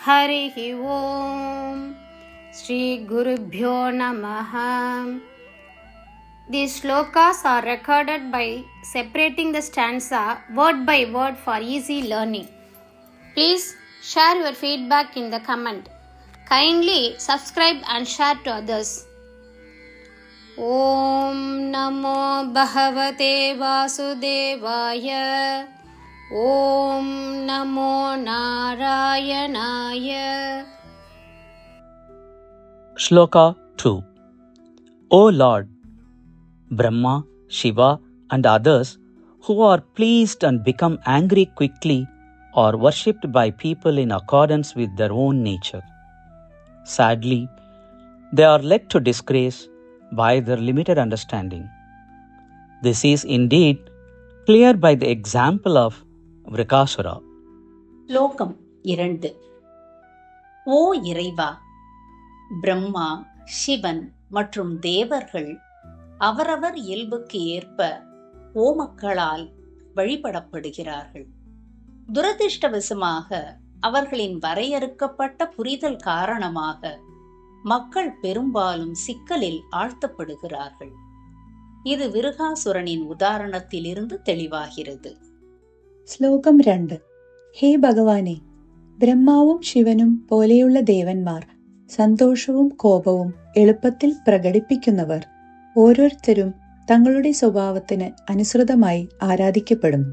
हरिः ओम श्री गुरुभ्यो नमः. These shlokas are recorded by separating the stanza word by word for easy learning. Please share your feedback in the comment. Kindly subscribe and share to others. Om Namo Bhagavate Vasudevaya. Om Namo Narayanaya. Shloka 2. O Lord, Brahma, Shiva and others who are pleased and become angry quickly are worshipped by people in accordance with their own nature. Sadly, they are led to disgrace by their limited understanding. This is indeed clear by the example of Vrikasura. ஸ்லோகம் 2. ஓ இறைவா, பிரம்மா, சிவன் மற்றும் தேவர்கள் அவரவர் இயல்புக்கு ஏற்ப ஓமக்களால் வழிபடப்படுகிறார்கள். துரதிர்ஷ்டவசமாக அவர்களின் வரையறுக்கப்பட்ட புரிதல் காரணமாக மக்கள் பெரும்பாலும் சிக்கலில் ஆழ்த்தப்படுகிறார்கள். இது விருகாசுரனின் உதாரணத்திலிருந்து தெளிவாகிறது. ശ്ലോകം 2. ഹേ ഭഗവാനെ, ബ്രഹ്മാവും ശിവനും പോലെയുള്ള ദേവന്മാർ സന്തോഷവും കോപവും എളുപ്പത്തിൽ പ്രകടിപ്പിക്കുന്നവർ ഓരോരുത്തരും തങ്ങളുടെ സ്വഭാവത്തിന് അനുസൃതമായി ആരാധിക്കപ്പെടുന്നു.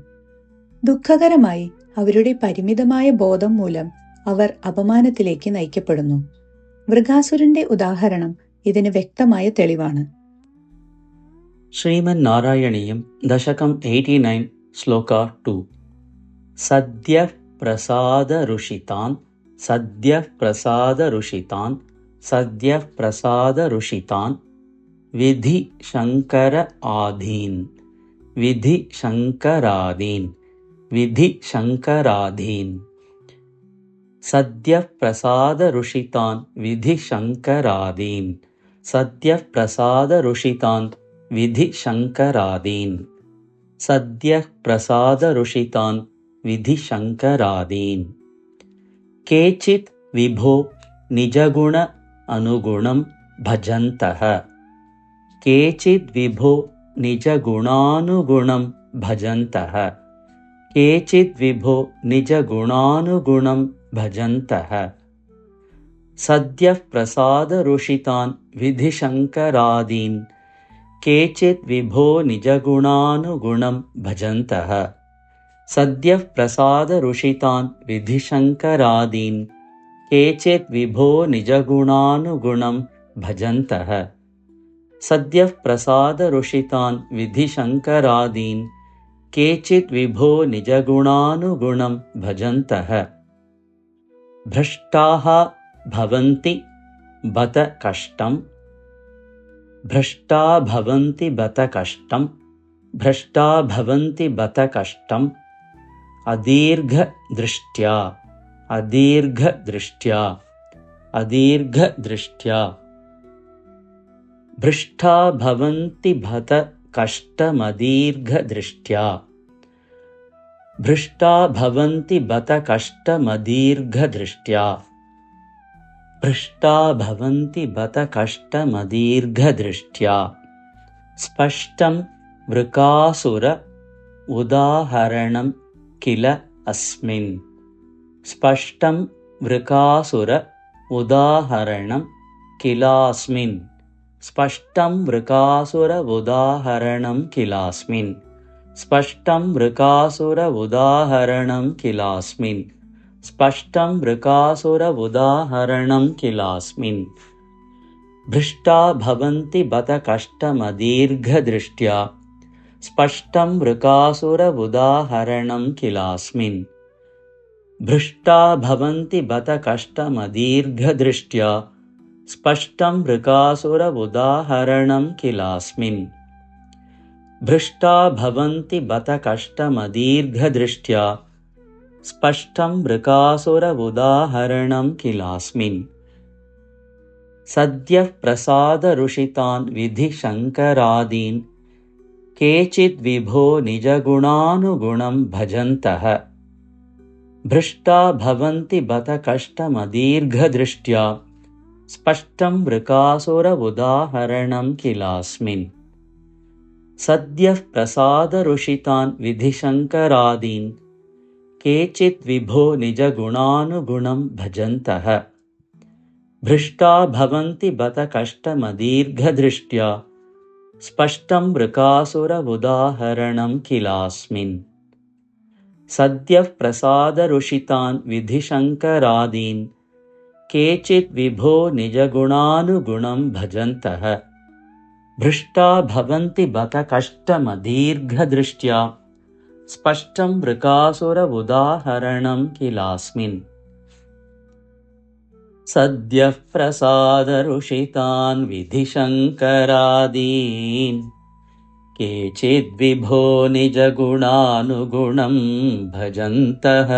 ദുഃഖകരമായി അവരുടെ പരിമിതമായ ബോധം മൂലം അവർ അപമാനത്തിലേക്ക് നയിക്കപ്പെടുന്നു. വൃകാസുരന്റെ ഉദാഹരണം ഇതിന് വ്യക്തമായ തെളിവാണ്. ശ്രീമൻ നാരായണീയം ദശകം 89 ശ്ലോക 2. സദ്യ പ്രസാദ ഋഷിതാൻ സദ്യ പ്രസാദ ഋഷിതാൻ സദ്യ പ്രസാദ ഋഷിതാൻ വിധി ശങ്കര ആധീൻ വിധി ശങ്കരാധീൻ വിധി ശങ്കരാധീൻ സദ്യ പ്രസാദ ഋഷിതാൻ വിധി ശങ്കരാധീൻ സദ്യ പ്രസാദ ഋഷിതാൻ വിധി ശങ്കരാധീൻ സദ്യ പ്രസാദ ഋഷിതാൻ വിധി ശങ്കരാധീൻ. കേചിത് വിഭോ നിജഗുണ അനുഗുണം ഭജന്തഃ കേചിത് വിഭോ നിജഗുണാനുഗുണം ഭജന്തഃ കേചിത് വിഭോ നിജഗുണാനുഗുണം ഭജന്തഃ സദ്യ പ്രസാദ ഋഷിതാൻ വിധി ശങ്കരാധീൻ കേചിത് വിഭോ നിജഗുണാനുഗുണം ഭജന്തഃ സദ്യ പ്രസാദ ഋഷിതാൻ വിധി ശങ്കരാധീൻ കേചിത് വിഭോ നിജഗുണാനുഗുണം ഭജന്തഃ സദ്യ പ്രസാദ ഋഷിതാൻ വിധി ശങ്കരാധീൻ കേചിത് വിഭോ നിജഗുണാനുഗുണം ഭജന്തഃ. ഭ്രഷ്ടാഃ ഭവന്തി ബത കഷ്ടം ഭ്രഷ്ടാ ഭവന്തി ബത കഷ്ടം ഭ്രഷ്ടാ ഭവന്തി ബത കഷ്ടം അദീർഘദൃഷ്ട്യാ അദീർഘദൃഷ്ട്യാ അദീർഘദൃഷ്ട്യാ ഭ്രഷ്ടാ ഭവന്തി ബത കഷ്ടമദീർഘദൃഷ്ട്യാ ഭ്രഷ്ടാ ഭവന്തി ബത കഷ്ടമദീർഘദൃഷ്ട്യാ ഭ്രഷ്ടാ ഭവന്തി ബത കഷ്ടമദീർഘദൃഷ്ട്യാ. സ്പഷ്ടം വൃകാസുര ഉദാഹരണം കില അസ്മിൻ സ്പഷ്ടം വൃകാസുര ഉദാഹരണം കിലാസ്മിൻ സ്പഷ്ടം വൃകാസുര ഉദാഹരണം കിലാസ്മിൻ സ്പഷ്ടം വൃകാസുര ഉദാഹരണം കിലാസ്മിൻ സ്പഷ്ടം വൃകാസുര ഉദാഹരണം കിലാസ്മിൻ. ഭ്രഷ്ടാ ഭവന്തി ബത കഷ്ടമദീർഘദൃഷ്ട്യാ സ്പഷ്ടം വൃകാസുര ഉദാഹരണം കിലാസ്മിൻ ഭ്രഷ്ടാ ഭവന്തി ബത കഷ്ടമദീർഘദൃഷ്ട്യാ സ്പഷ്ടം വൃകാസുര ഉദാഹരണം കിലാസ്മിൻ ഭ്രഷ്ടാ ഭവന്തി ബത കഷ്ടമദീർഘദൃഷ്ട്യാ സ്പഷ്ടം വൃകാസുര ഉദാഹരണം കിലാസ്മിൻ. സദ്യ പ്രസാദ ഋഷിതാൻ വിധി ശങ്കരാധീൻ കേചിത് വിഭോ നിജഗുണാനുഗുണം ഭജന്തഃ भ्रष्टा भवन्ति बत कष्टमदीर्घदृष्ट्या स्पष्टं वृकासुर उदाहरणं किलास्मिन् सद्यः प्रसादरुषितान् विधिशङ्करादीन् केचित् विभो निजगुणानुगुणं भजन्तः भ्रष्टा भवन्ति बत कष्टमदीर्घदृष्ट्या स्पष्टं वृकासुर उदाहरणं किलास्मिन् सद्यः प्रसादरुषितान् विधिशङ्करादीन् केचित् विभो निजगुणानुगुणं भजन्तः भ्रष्टा भवन्ति बत कष्टमदीर्घदृष्ट्या स्पष्टं वृकासुर उदाहरणं किलास्मिन् सद्यः प्रसादरुषितान् विधिशङ्करादीन् केचिद्विभो निजगुणानुगुणं भजन्तः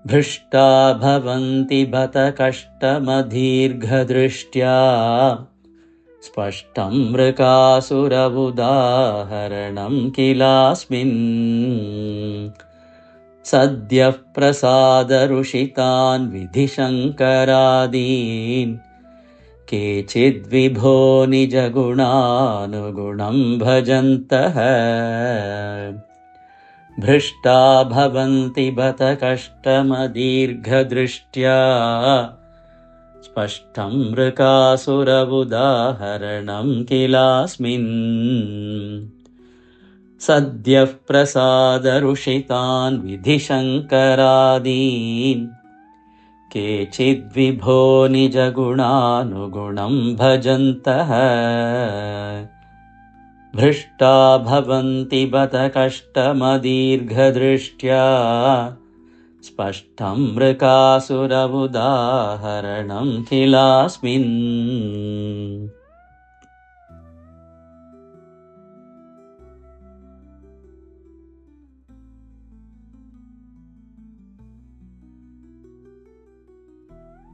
भ्रष्टा भवन्ति बत कष्टमदीर्घदृष्ट्या स्पष्टं वृकासुर उदाहरणं किलास्मिन् सद्यः प्रसादरुषितान् विधिशङ्करादीन् केचिद्विभो निजगुणानुगुणं भजन्तः भ्रष्टा भवन्ति बत कष्टमदीर्घदृष्ट्या स्पष्टं वृकासुर उदाहरणं किलास्मिन् सद्यः प्रसादरुषितान् विधिशङ्करादीन् केचिद्विभो निजगुणानुगुणं भजन्तः भ्रष्टा भवन्ति बत कष्टमदीर्घदृष्ट्या स्पष्टं वृकासुर उदाहरणं किलास्मिन्